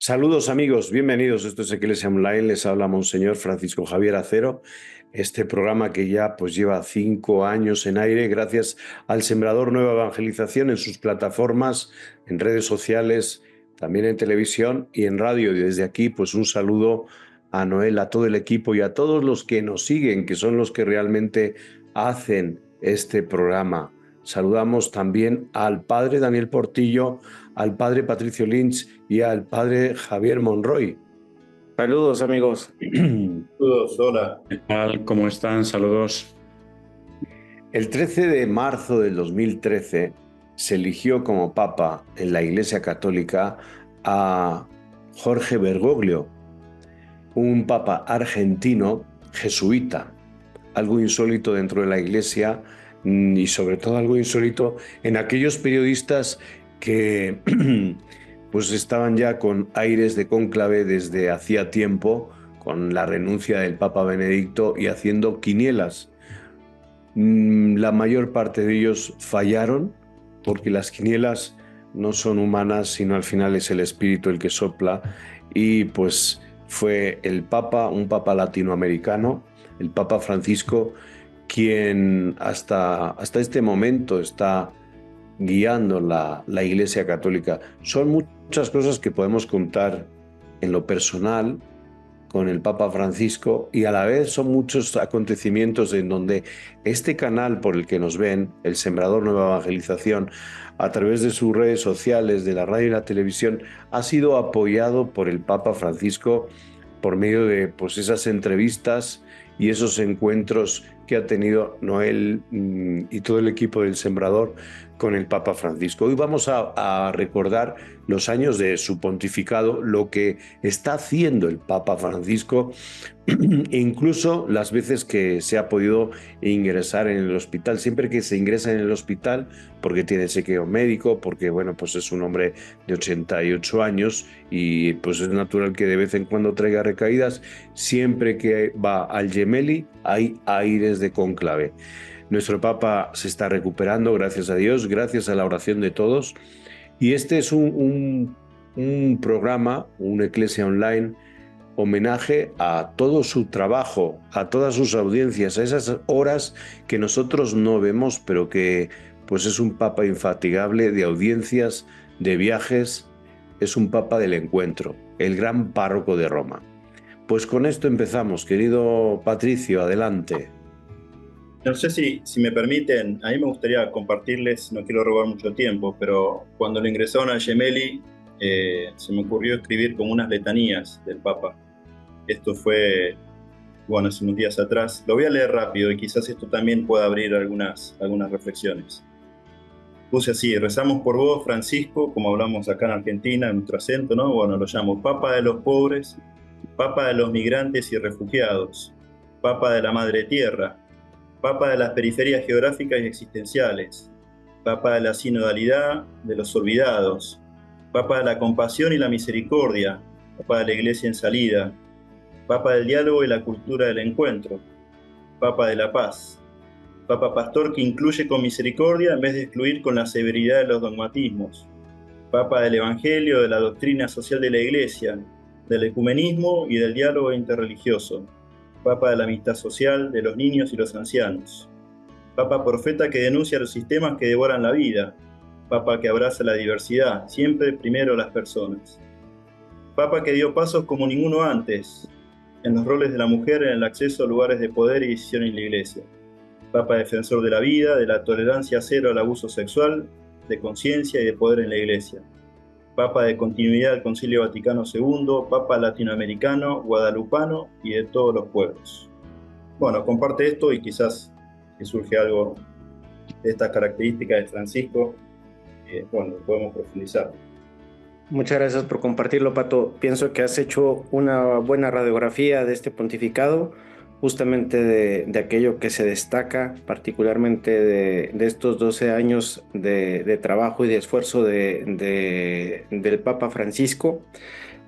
Saludos amigos, bienvenidos. Esto es Iglesia Online, les habla Monseñor Francisco Javier Acero. Este programa que ya lleva 5 años en aire gracias al Sembrador Nueva Evangelización en sus plataformas, en redes sociales, también en televisión y en radio. Y desde aquí un saludo a Noel, a todo el equipo y a todos los que nos siguen, que son los que realmente hacen este programa. Saludamos también al padre Daniel Portillo, al padre Patricio Lynch y al padre Javier Monroy. Saludos, amigos. Saludos, hola. ¿Qué tal? ¿Cómo están? Saludos. El 13 de marzo del 2013 se eligió como papa en la Iglesia Católica a Jorge Bergoglio, un papa argentino jesuita, algo insólito dentro de la Iglesia y sobre todo algo insólito en aquellos periodistas que estaban ya con aires de cónclave desde hacía tiempo, con la renuncia del Papa Benedicto y haciendo quinielas. La mayor parte de ellos fallaron porque las quinielas no son humanas, sino al final es el espíritu el que sopla, y fue el Papa, un Papa latinoamericano, el Papa Francisco, quien hasta este momento está guiando la Iglesia Católica. Son muchas cosas que podemos contar en lo personal con el Papa Francisco, y a la vez son muchos acontecimientos en donde este canal por el que nos ven, el Sembrador Nueva Evangelización, a través de sus redes sociales, de la radio y la televisión, ha sido apoyado por el Papa Francisco por medio de esas entrevistas y esos encuentros que ha tenido Noel y todo el equipo del Sembrador con el Papa Francisco. Hoy vamos a recordar los años de su pontificado, lo que está haciendo el Papa Francisco, e incluso las veces que se ha podido ingresar en el hospital. Siempre que se ingresa en el hospital, porque tiene chequeo médico, porque es un hombre de 88 años y es natural que de vez en cuando traiga recaídas. Siempre que va al Gemelli hay aires de cónclave. Nuestro Papa se está recuperando, gracias a Dios, gracias a la oración de todos. Y este es un programa, una Iglesia Online, homenaje a todo su trabajo, a todas sus audiencias, a esas horas que nosotros no vemos, pero que es un Papa infatigable de audiencias, de viajes. Es un Papa del encuentro, el gran párroco de Roma. Pues con esto empezamos, querido Patricio, adelante. No sé si me permiten, a mí me gustaría compartirles, no quiero robar mucho tiempo, pero cuando lo ingresaron al Gemelli, se me ocurrió escribir como unas letanías del Papa. Esto fue, hace unos días atrás. Lo voy a leer rápido y quizás esto también pueda abrir algunas reflexiones. Puse así: rezamos por vos, Francisco, como hablamos acá en Argentina, en nuestro acento, ¿no? Bueno, lo llamo Papa de los pobres, Papa de los migrantes y refugiados, Papa de la Madre Tierra, Papa de las periferias geográficas y existenciales, Papa de la sinodalidad de los olvidados, Papa de la compasión y la misericordia, Papa de la Iglesia en salida, Papa del diálogo y la cultura del encuentro, Papa de la paz, Papa pastor que incluye con misericordia en vez de excluir con la severidad de los dogmatismos, Papa del Evangelio, de la doctrina social de la Iglesia, del ecumenismo y del diálogo interreligioso, Papa de la amistad social, de los niños y los ancianos, Papa profeta que denuncia los sistemas que devoran la vida, Papa que abraza la diversidad, siempre primero las personas, Papa que dio pasos como ninguno antes en los roles de la mujer en el acceso a lugares de poder y decisión en la Iglesia, Papa defensor de la vida, de la tolerancia cero al abuso sexual, de conciencia y de poder en la Iglesia, Papa de continuidad del Concilio Vaticano II, Papa latinoamericano, guadalupano y de todos los pueblos. Bueno, comparte esto y quizás si surge algo de estas características de Francisco, podemos profundizar. Muchas gracias por compartirlo, Pato. Pienso que has hecho una buena radiografía de este pontificado, justamente de aquello que se destaca, particularmente de estos 12 años de trabajo y de esfuerzo del Papa Francisco.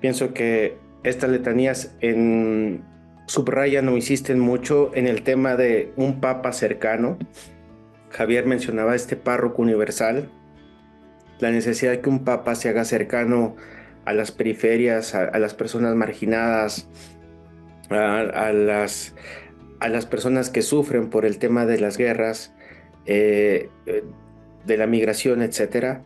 Pienso que estas letanías subrayan o insisten mucho en el tema de un Papa cercano. Javier mencionaba este párroco universal, la necesidad de que un Papa se haga cercano a las periferias, a las personas marginadas, a las personas que sufren por el tema de las guerras, de la migración, etcétera.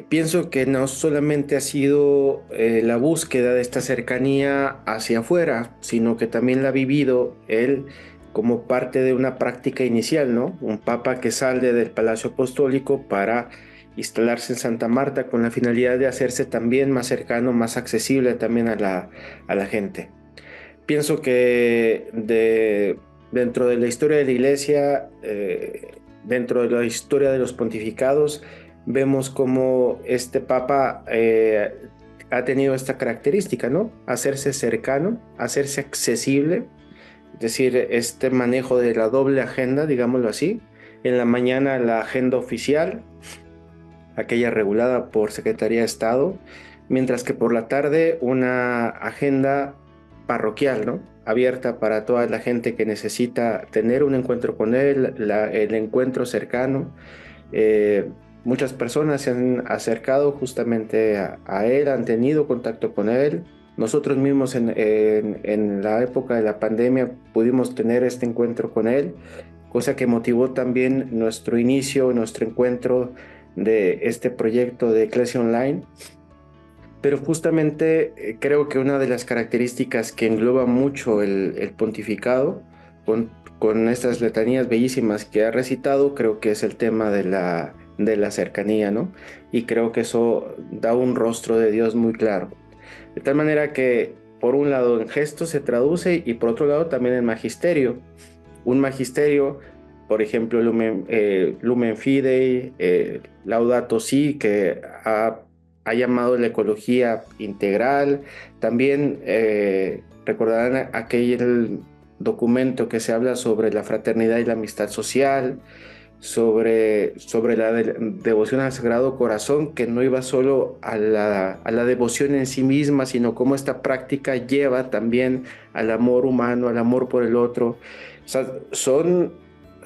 Pienso que no solamente ha sido la búsqueda de esta cercanía hacia afuera, sino que también la ha vivido él como parte de una práctica inicial, ¿no? Un papa que sale del Palacio Apostólico para instalarse en Santa Marta con la finalidad de hacerse también más cercano, más accesible también a la gente. Pienso que dentro de la historia de la Iglesia, dentro de la historia de los pontificados, vemos cómo este Papa ha tenido esta característica, ¿no? Hacerse cercano, hacerse accesible, es decir, este manejo de la doble agenda, digámoslo así. En la mañana la agenda oficial, aquella regulada por Secretaría de Estado, mientras que por la tarde una agenda parroquial, ¿no? Abierta para toda la gente que necesita tener un encuentro con él, el encuentro cercano. Muchas personas se han acercado justamente a él, han tenido contacto con él. Nosotros mismos en la época de la pandemia pudimos tener este encuentro con él, cosa que motivó también nuestro inicio, nuestro encuentro de este proyecto de Iglesia Online. Pero justamente creo que una de las características que engloba mucho el pontificado, con estas letanías bellísimas que ha recitado, creo que es el tema de la cercanía, ¿no? Y creo que eso da un rostro de Dios muy claro. De tal manera que, por un lado, en gestos se traduce y por otro lado también en magisterio. Un magisterio, por ejemplo, Lumen Fidei, Laudato Si, que ha llamado la ecología integral. También recordarán aquel documento que se habla sobre la fraternidad y la amistad social, sobre la devoción al Sagrado Corazón, que no iba solo a la devoción en sí misma, sino cómo esta práctica lleva también al amor humano, al amor por el otro. O sea, son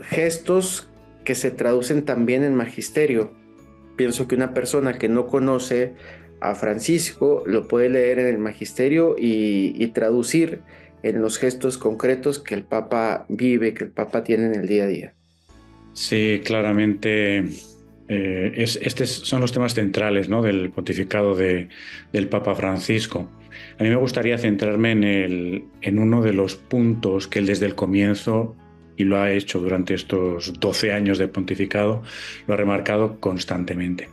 gestos que se traducen también en magisterio. Pienso que una persona que no conoce a Francisco lo puede leer en el magisterio y traducir en los gestos concretos que el Papa vive, que el Papa tiene en el día a día. Sí, claramente estos son los temas centrales, ¿no?, del pontificado del Papa Francisco. A mí me gustaría centrarme en uno de los puntos que él desde el comienzo, y lo ha hecho durante estos 12 años de pontificado, lo ha remarcado constantemente.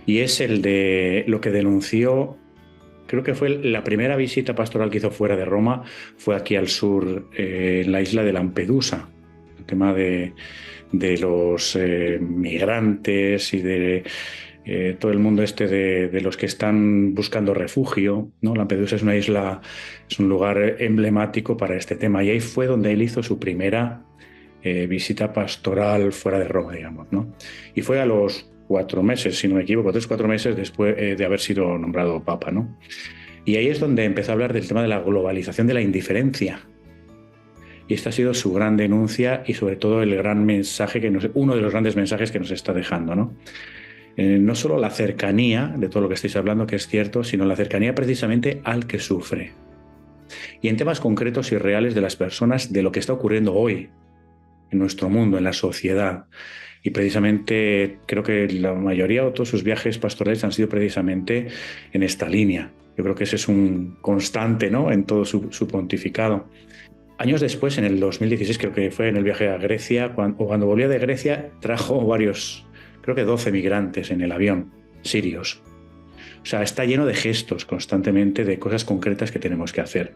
Y es el de lo que denunció, creo que fue la primera visita pastoral que hizo fuera de Roma, fue aquí al sur, en la isla de Lampedusa, el tema de los migrantes y de todo el mundo de los que están buscando refugio, ¿no? Lampedusa es una isla, es un lugar emblemático para este tema, y ahí fue donde él hizo su primera visita pastoral fuera de Roma, digamos, ¿no? Y fue a los 4 meses, si no me equivoco, 3-4 meses después de haber sido nombrado papa, ¿no? Y ahí es donde empezó a hablar del tema de la globalización de la indiferencia. Y esta ha sido su gran denuncia y sobre todo el gran mensaje uno de los grandes mensajes que nos está dejando, ¿no? No solo la cercanía de todo lo que estáis hablando, que es cierto, sino la cercanía precisamente al que sufre. Y en temas concretos y reales de las personas, de lo que está ocurriendo hoy en nuestro mundo, en la sociedad. Y precisamente creo que la mayoría o todos sus viajes pastorales han sido precisamente en esta línea. Yo creo que ese es un constante, ¿no?, en todo su pontificado. Años después, en el 2016, creo que fue en el viaje a Grecia, cuando volvía de Grecia, trajo varios, creo que 12 migrantes en el avión, sirios. O sea, está lleno de gestos constantemente, de cosas concretas que tenemos que hacer.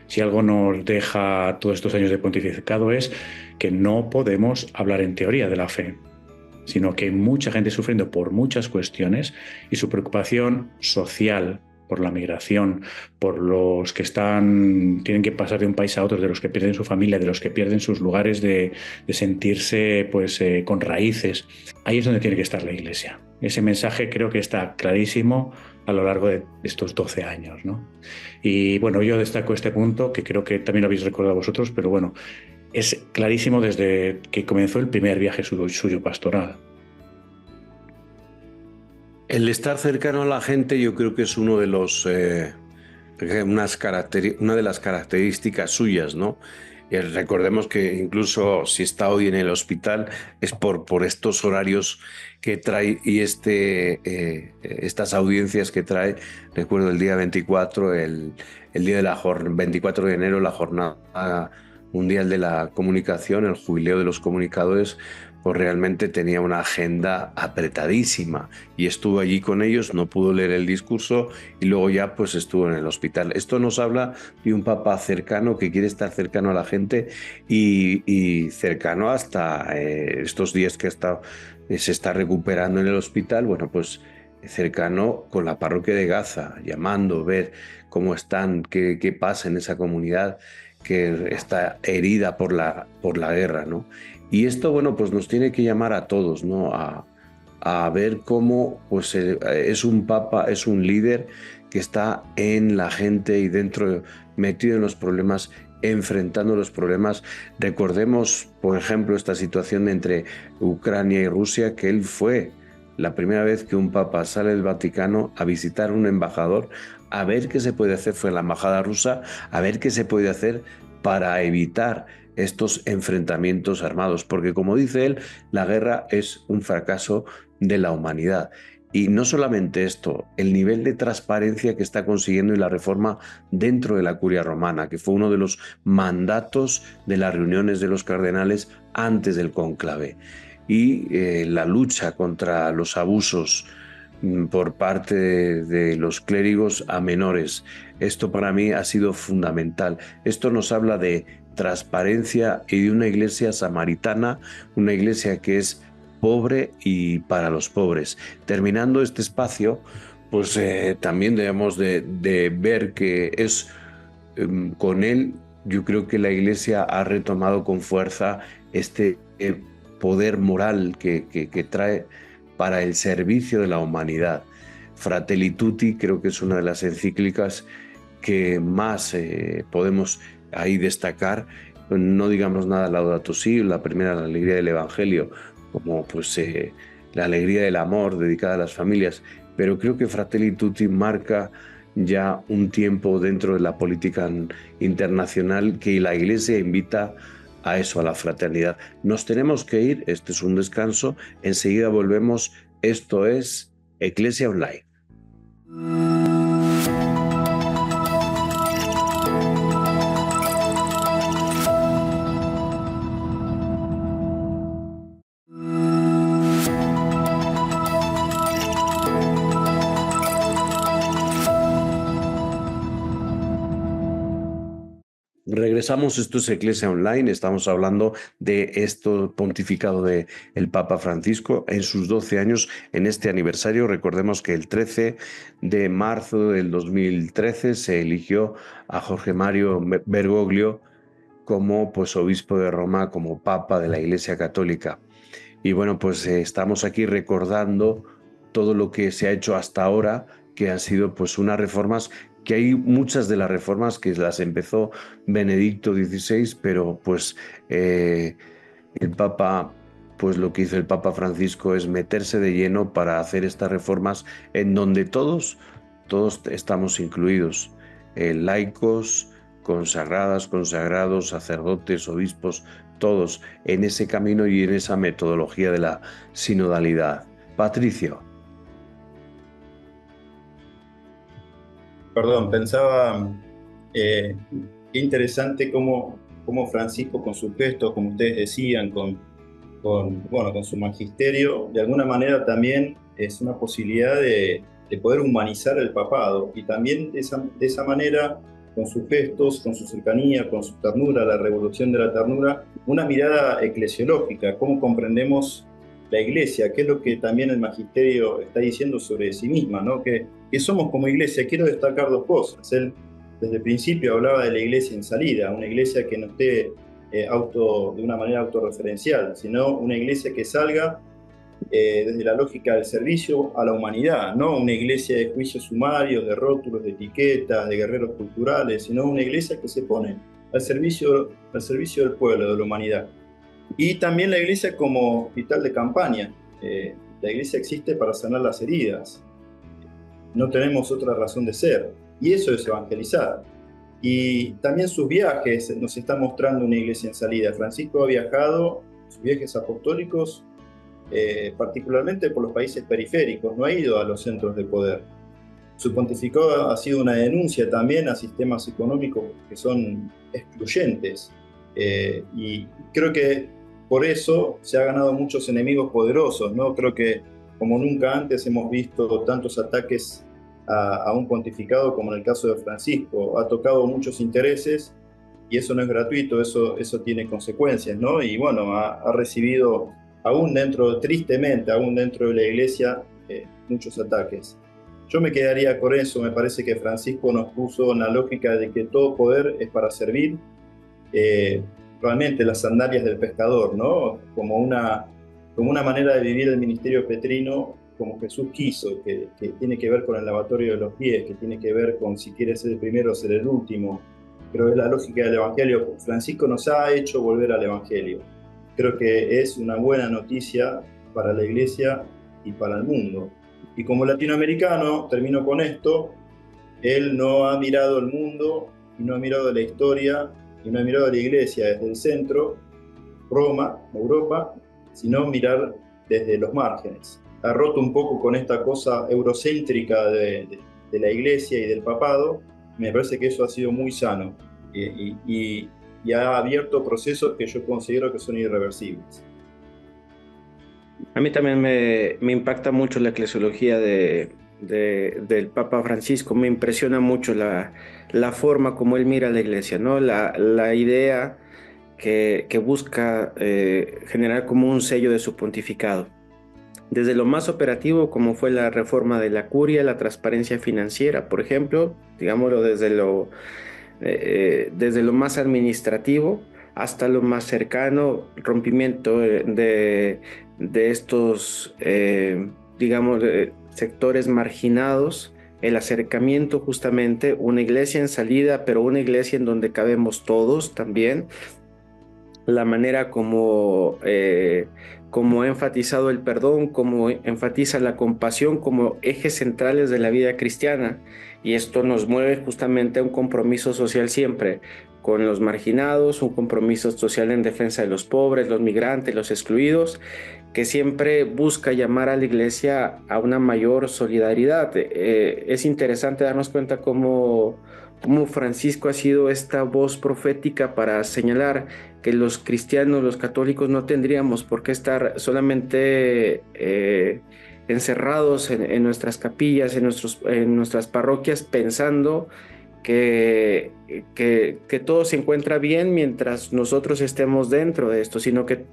Si algo nos deja todos estos años de pontificado es que no podemos hablar en teoría de la fe, sino que hay mucha gente sufriendo por muchas cuestiones y su preocupación social, por la migración, por los que tienen que pasar de un país a otro, de los que pierden su familia, de los que pierden sus lugares de sentirse con raíces. Ahí es donde tiene que estar la Iglesia. Ese mensaje creo que está clarísimo a lo largo de estos 12 años, ¿no? Y bueno, yo destaco este punto, que creo que también lo habéis recordado vosotros, pero bueno, es clarísimo desde que comenzó el primer viaje suyo pastoral. El estar cercano a la gente yo creo que es uno de los, una de las características suyas, ¿no? Recordemos que incluso si está hoy en el hospital es por estos horarios que trae y estas audiencias que trae. Recuerdo el día 24, el día de 24 de enero, la Jornada Mundial de la Comunicación, el jubileo de los comunicadores, pues realmente tenía una agenda apretadísima y estuvo allí con ellos, no pudo leer el discurso y luego ya pues estuvo en el hospital. Esto nos habla de un papa cercano que quiere estar cercano a la gente y cercano hasta estos días que se está recuperando en el hospital, bueno, pues cercano con la parroquia de Gaza, llamando, ver cómo están, qué pasa en esa comunidad que está herida por la guerra, ¿no? Y esto, bueno, pues nos tiene que llamar a todos, ¿no? A ver cómo pues, es un papa, es un líder que está en la gente y dentro, metido en los problemas, enfrentando los problemas. Recordemos, por ejemplo, esta situación entre Ucrania y Rusia, que él fue la primera vez que un papa sale del Vaticano a visitar a un embajador, a ver qué se puede hacer, fue la embajada rusa, a ver qué se puede hacer para evitar estos enfrentamientos armados, porque como dice él, la guerra es un fracaso de la humanidad. Y no solamente esto, el nivel de transparencia que está consiguiendo y la reforma dentro de la Curia Romana, que fue uno de los mandatos de las reuniones de los cardenales antes del cónclave, y la lucha contra los abusos por parte de los clérigos a menores. Esto para mí ha sido fundamental. Esto nos habla de transparencia y de una iglesia samaritana, una iglesia que es pobre y para los pobres. Terminando este espacio, pues también debemos de ver que es con él, yo creo que la iglesia ha retomado con fuerza este poder moral que trae para el servicio de la humanidad. Fratelli Tutti creo que es una de las encíclicas que más podemos ahí destacar. No digamos nada Laudato Si, la primera, la alegría del Evangelio, como pues la alegría del amor dedicada a las familias, pero creo que Fratelli Tutti marca ya un tiempo dentro de la política internacional que la Iglesia invita a eso, a la fraternidad. Nos tenemos que ir, este es un descanso, enseguida volvemos, esto es Eclesia Online. Regresamos, esto es Eclesia Online, estamos hablando de esto pontificado del Papa Francisco en sus 12 años, en este aniversario. Recordemos que el 13 de marzo del 2013 se eligió a Jorge Mario Bergoglio como pues, obispo de Roma, como Papa de la Iglesia Católica. Y bueno, pues estamos aquí recordando todo lo que se ha hecho hasta ahora, que han sido pues unas reformas que hay muchas de las reformas que las empezó Benedicto XVI, pero pues el Papa, pues lo que hizo el Papa Francisco es meterse de lleno para hacer estas reformas en donde todos estamos incluidos, laicos, consagradas, consagrados, sacerdotes, obispos, todos en ese camino y en esa metodología de la sinodalidad. Patricio. Perdón, pensaba, qué interesante cómo Francisco con sus gestos, como ustedes decían, con su magisterio, de alguna manera también es una posibilidad de poder humanizar el papado y también de esa manera, con sus gestos, con su cercanía, con su ternura, la revolución de la ternura, una mirada eclesiológica, cómo comprendemos la iglesia, qué es lo que también el magisterio está diciendo sobre sí misma, ¿no? Que somos como iglesia. Quiero destacar dos cosas. Él desde el principio hablaba de la iglesia en salida, una iglesia que no esté de una manera autorreferencial, sino una iglesia que salga desde la lógica del servicio a la humanidad, no una iglesia de juicios sumarios, de rótulos, de etiquetas, de guerreros culturales, sino una iglesia que se pone al servicio del pueblo, de la humanidad. Y también la iglesia como hospital de campaña. La iglesia existe para sanar las heridas. No tenemos otra razón de ser. Y eso es evangelizar. Y también sus viajes nos están mostrando una iglesia en salida. Francisco ha viajado, sus viajes apostólicos, particularmente por los países periféricos, no ha ido a los centros de poder. Su pontificado ha sido una denuncia también a sistemas económicos que son excluyentes. Y creo que por eso se ha ganado muchos enemigos poderosos, ¿no? Creo que como nunca antes hemos visto tantos ataques a un pontificado como en el caso de Francisco. Ha tocado muchos intereses y eso no es gratuito, eso tiene consecuencias, ¿no? Y bueno, ha recibido, tristemente, aún dentro de la iglesia, muchos ataques. Yo me quedaría con eso. Me parece que Francisco nos puso en la lógica de que todo poder es para servir, realmente las sandalias del pescador, ¿no? Como una manera de vivir el ministerio petrino como Jesús quiso, que tiene que ver con el lavatorio de los pies, que tiene que ver con si quieres ser el primero o ser el último. Creo que es la lógica del Evangelio. Francisco nos ha hecho volver al Evangelio. Creo que es una buena noticia para la iglesia y para el mundo. Y como latinoamericano, termino con esto, él no ha mirado el mundo, y no ha mirado la historia, y no ha mirado la iglesia desde el centro, Roma, Europa, sino mirar desde los márgenes. Ha roto un poco con esta cosa eurocéntrica de la iglesia y del papado. Me parece que eso ha sido muy sano y ha abierto procesos que yo considero que son irreversibles. A mí también me impacta mucho la eclesiología del Papa Francisco. Me impresiona mucho la forma como él mira a la iglesia, ¿no? La idea que busca generar como un sello de su pontificado. Desde lo más operativo, como fue la reforma de la curia, la transparencia financiera, por ejemplo, digámoslo desde lo más administrativo hasta lo más cercano, rompimiento de estos, sectores marginados, el acercamiento justamente, una iglesia en salida, pero una iglesia en donde cabemos todos también, la manera como ha enfatizado el perdón, como enfatiza la compasión como ejes centrales de la vida cristiana, y esto nos mueve justamente a un compromiso social siempre con los marginados, un compromiso social en defensa de los pobres, los migrantes, los excluidos, que siempre busca llamar a la iglesia a una mayor solidaridad. Es interesante darnos cuenta cómo Francisco ha sido esta voz profética para señalar que los cristianos, los católicos, no tendríamos por qué estar solamente encerrados en nuestras capillas, en nuestras parroquias, pensando que todo se encuentra bien mientras nosotros estemos dentro de esto, sino que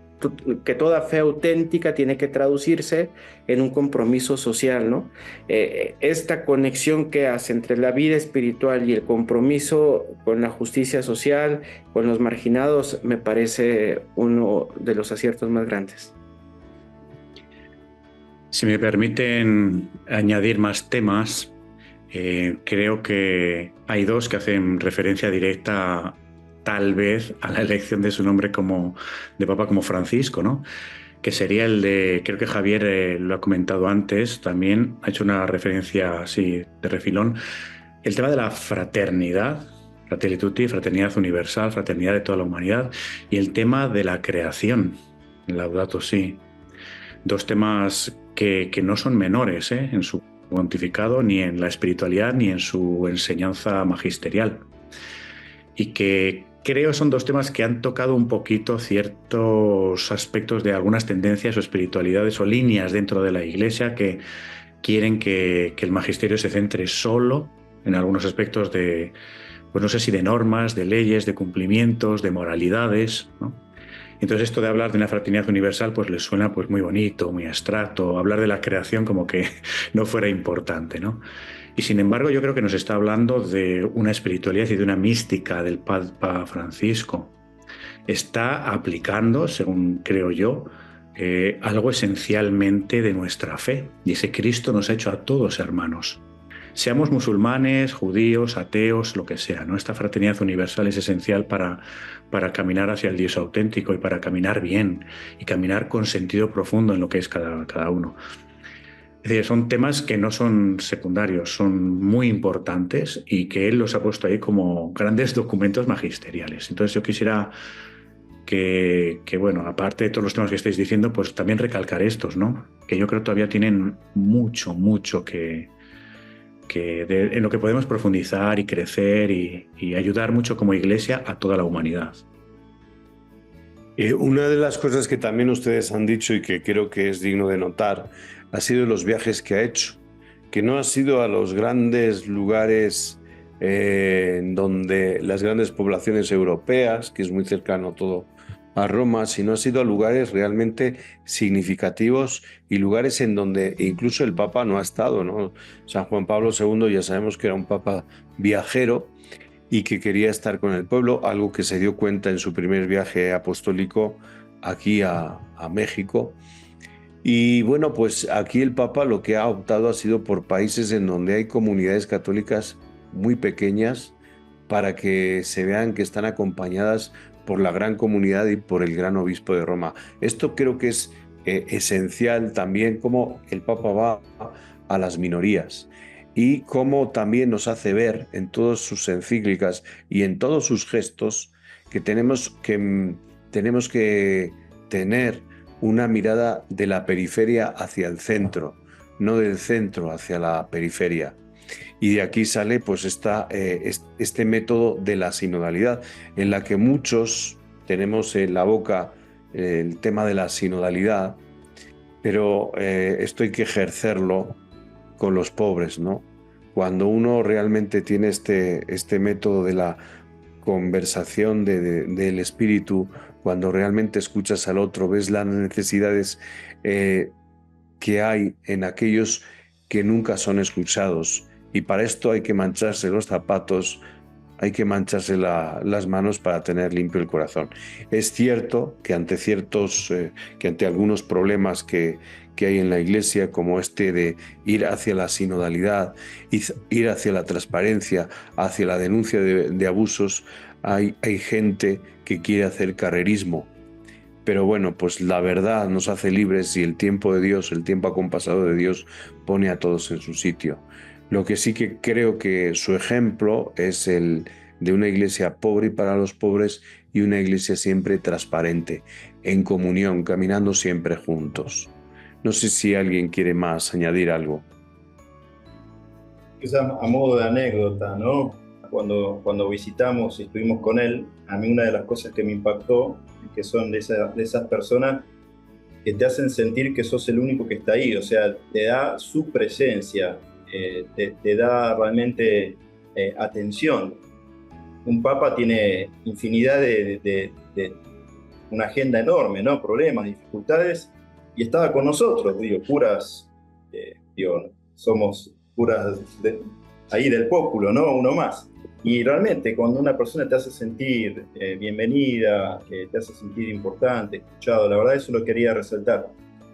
toda fe auténtica tiene que traducirse en un compromiso social, ¿no? Esta conexión que hace entre la vida espiritual y el compromiso con la justicia social, con los marginados, me parece uno de los aciertos más grandes. Si me permiten añadir más temas, creo que hay dos que hacen referencia directa tal vez a la elección de su nombre de Papa como Francisco, ¿no? Que sería el de, creo que Javier lo ha comentado antes, también ha hecho una referencia así de refilón, el tema de la fraternidad, Fratelli Tutti, fraternidad universal, fraternidad de toda la humanidad, y el tema de la creación, Laudato Si. Dos temas que no son menores en su pontificado, ni en la espiritualidad, ni en su enseñanza magisterial. Y que creo son dos temas que han tocado un poquito ciertos aspectos de algunas tendencias o espiritualidades o líneas dentro de la Iglesia que quieren que el magisterio se centre solo en algunos aspectos de, pues no sé si de normas, de leyes, de cumplimientos, de moralidades, ¿no? Entonces esto de hablar de una fraternidad universal pues les suena pues muy bonito, muy abstracto, hablar de la creación como que no fuera importante, ¿no? Y sin embargo yo creo que nos está hablando de una espiritualidad y de una mística del Papa Francisco. Está aplicando, según creo yo, algo esencialmente de nuestra fe, y ese Cristo nos ha hecho a todos hermanos. seamos musulmanes, judíos, ateos, lo que sea, ¿no? Esta fraternidad universal es esencial para caminar hacia el Dios auténtico y para caminar bien y caminar con sentido profundo en lo que es cada uno. Es decir, son temas que no son secundarios, son muy importantes y que él los ha puesto ahí como grandes documentos magisteriales. Entonces yo quisiera bueno, aparte de todos los temas que estáis diciendo, pues también recalcar estos, ¿no? Que yo creo todavía tienen mucho, mucho en lo que podemos profundizar y crecer y ayudar mucho como iglesia a toda la humanidad. Una de las cosas que también ustedes han dicho y que creo que es digno de notar ha sido los viajes que ha hecho, que no ha sido a los grandes lugares donde las grandes poblaciones europeas, que es muy cercano todo a Roma, sino ha sido a lugares realmente significativos y lugares en donde incluso el Papa no ha estado, ¿no? San Juan Pablo II ya sabemos que era un Papa viajero y que quería estar con el pueblo, algo que se dio cuenta en su primer viaje apostólico aquí a México. Y bueno, pues aquí el Papa lo que ha optado ha sido por países en donde hay comunidades católicas muy pequeñas para que se vean que están acompañadas por la gran comunidad y por el gran obispo de Roma. Esto creo que es esencial también, como el Papa va a las minorías y cómo también nos hace ver en todas sus encíclicas y en todos sus gestos que tenemos que tener una mirada de la periferia hacia el centro, no del centro hacia la periferia. Y de aquí sale pues este método de la sinodalidad, en la que muchos tenemos en la boca el tema de la sinodalidad, pero esto hay que ejercerlo con los pobres, ¿no? Cuando uno realmente tiene este método de la conversación del espíritu, cuando realmente escuchas al otro, ves las necesidades que hay en aquellos que nunca son escuchados. Y para esto hay que mancharse los zapatos, hay que mancharse las manos para tener limpio el corazón. Es cierto que ante algunos problemas que hay en la Iglesia, como este de ir hacia la sinodalidad, ir hacia la transparencia, hacia la denuncia de abusos, hay gente que quiere hacer carrerismo. Pero bueno, pues la verdad nos hace libres y el tiempo de Dios, el tiempo acompasado de Dios, pone a todos en su sitio. Lo que sí que creo que su ejemplo es el de una iglesia pobre y para los pobres y una iglesia siempre transparente, en comunión, caminando siempre juntos. No sé si alguien quiere más añadir algo. Quizás a modo de anécdota, ¿no? Cuando visitamos y estuvimos con él, a mí una de las cosas que me impactó, que son de esas personas que te hacen sentir que sos el único que está ahí, o sea, te da su presencia, te da realmente atención. Un papa tiene infinidad de una agenda enorme, ¿no? Problemas, dificultades, y estaba con nosotros, somos curas ahí del pópulo, ¿no? Uno más. Y realmente cuando una persona te hace sentir bienvenida, te hace sentir importante, escuchado, la verdad eso lo quería resaltar.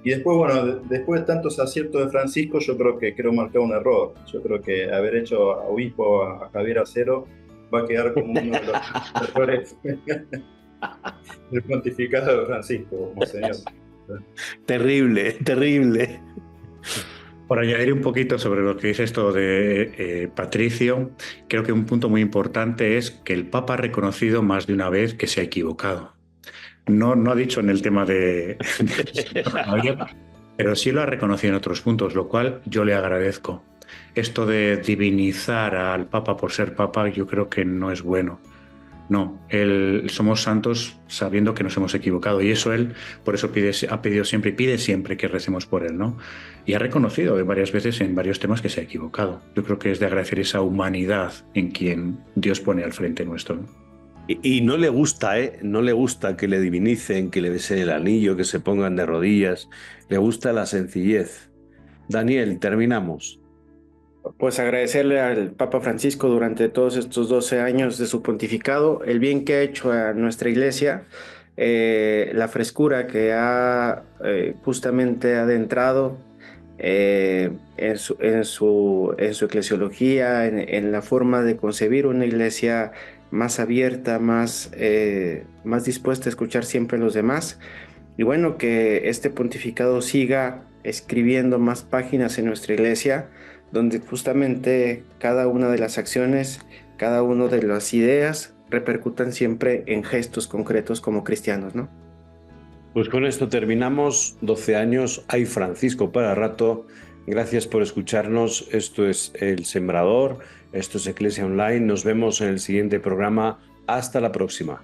Y después, bueno, después de tantos aciertos de Francisco, yo creo marcar un error. Yo creo que haber hecho a obispo a Javier Acero va a quedar como uno de los errores del pontificado de Francisco, monseñor. Terrible, terrible. Por añadir un poquito sobre lo que dice esto de Patricio, creo que un punto muy importante es que el Papa ha reconocido más de una vez que se ha equivocado. No ha dicho en el tema de pero sí lo ha reconocido en otros puntos, lo cual yo le agradezco. Esto de divinizar al Papa por ser Papa yo creo que no es bueno. No, somos santos sabiendo que nos hemos equivocado y eso él, por eso ha pedido siempre y pide siempre que recemos por él, ¿no? Y ha reconocido varias veces en varios temas que se ha equivocado. Yo creo que es de agradecer esa humanidad en quien Dios pone al frente nuestro, ¿no? Y no le gusta, no le gusta que le divinicen, que le besen el anillo, que se pongan de rodillas. Le gusta la sencillez. Daniel, terminamos. Pues agradecerle al Papa Francisco durante todos estos 12 años de su pontificado, el bien que ha hecho a nuestra iglesia, la frescura que ha justamente adentrado en su eclesiología, en la forma de concebir una iglesia más abierta, más dispuesta a escuchar siempre a los demás. Y bueno, que este pontificado siga escribiendo más páginas en nuestra iglesia, donde justamente cada una de las acciones, cada una de las ideas repercutan siempre en gestos concretos como cristianos, ¿no? Pues con esto terminamos. 12 años, hay Francisco para rato. Gracias por escucharnos. Esto es El Sembrador, esto es Iglesia Online. Nos vemos en el siguiente programa. Hasta la próxima.